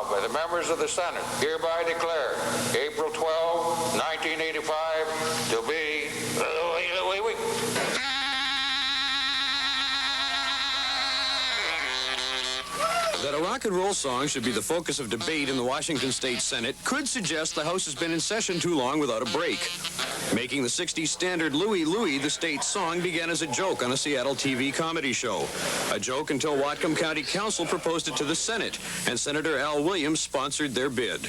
now by the members of the Senate, hereby declare April 12, 1985 to be Louie Louie. That a rock and roll song should be the focus of debate in the Washington State Senate could suggest the House has been in session too long without a break. Making the 60s standard Louie Louie the state song began as a joke on a Seattle TV comedy show. A joke until Whatcom County Council proposed it to the Senate, and Senator Al Williams sponsored their bid.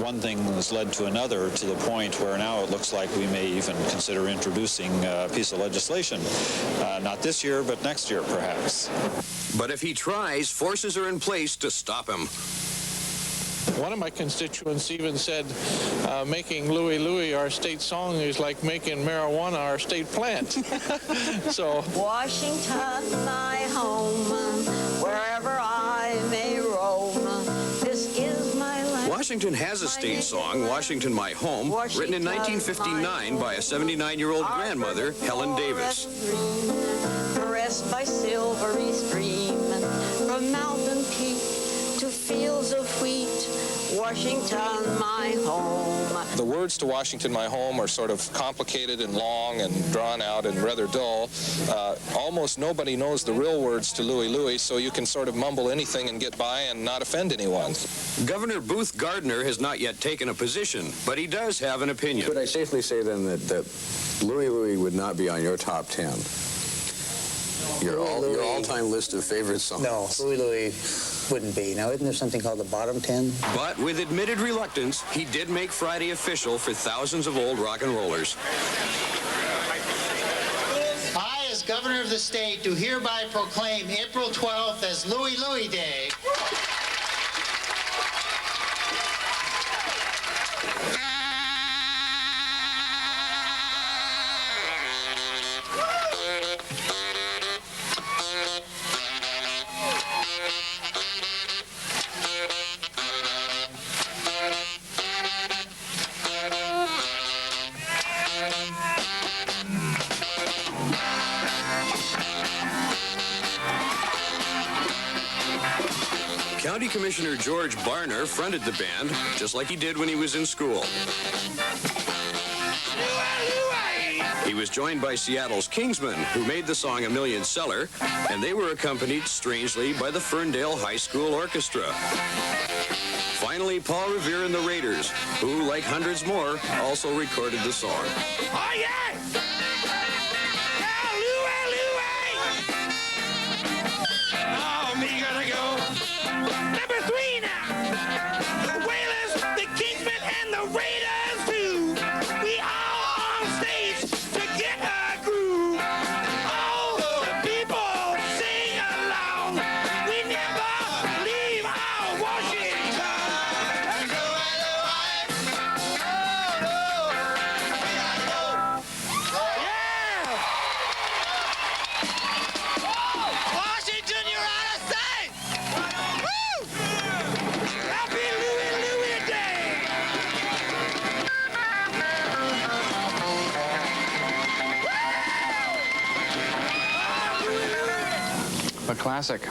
One thing has led to another, to the point where now it looks like we may even consider introducing a piece of legislation. Not this year, but next year, perhaps. But if he tries, forces are in place to stop him. One of my constituents even said making Louie Louie our state song is like making marijuana our state plant. So Washington, my home, wherever I may roam, this is my land. Washington has a state song, Washington My Home, written in 1959 by a 79-year-old grandmother, Helen Davis. Caressed by silvery stream, from mountain peak to fields of wheat, Washington, my home. the words to Washington, My Home are sort of complicated and long and drawn out and rather dull. Almost nobody knows the real words to Louie Louie, so you can sort of mumble anything and get by and not offend anyone. Governor Booth Gardner has not yet taken a position, but he does have an opinion. Could I safely say then that Louie Louie would not be on your top 10? Your all-time list of favorite songs? No, Louie Louie wouldn't be. Now, isn't there something called the bottom 10? But with admitted reluctance, he did make Friday official for thousands of old rock and rollers. I, as governor of the state, do hereby proclaim April 12th as Louie Louie Day. County Commissioner George Barner fronted the band, just like he did when he was in school. He was joined by Seattle's Kingsmen, who made the song a million-seller, and they were accompanied, strangely, by the Ferndale High School Orchestra. Finally, Paul Revere and the Raiders, who, like hundreds more, also recorded the song. Oh, yeah! Number 3 now. The Wailers, the Kingsmen, and the Raiders too. We all on stage to get a groove. All the people sing along. We never leave our Washington. Yeah. Washington, you're out of sight. Happy Louie Louie Day! A classic.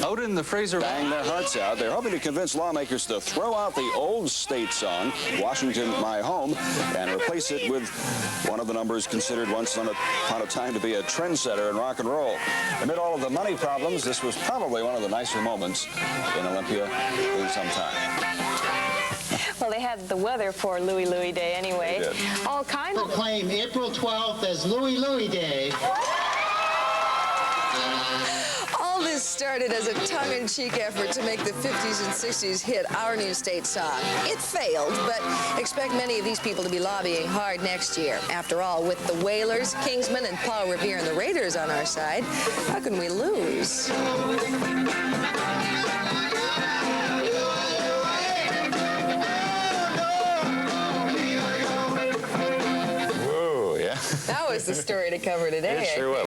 Out in the Fraser... Bang their hearts out. They're hoping to convince lawmakers to throw out the old state song, Washington, My Home, and replace it with one of the numbers considered once upon a time to be a trendsetter in rock and roll. Amid all of the money problems, this was probably one of the nicer moments in Olympia in some time. Well, they had the weather for Louie Louie Day anyway. All kinds of... Proclaim April 12th as Louie Louie Day. All this started as a tongue-in-cheek effort to make the 50s and 60s hit our new state song. It failed, but expect many of these people to be lobbying hard next year. After all, with the Wailers, Kingsmen, and Paul Revere and the Raiders on our side, how can we lose? Whoa, yeah. That was the story to cover today. It sure was.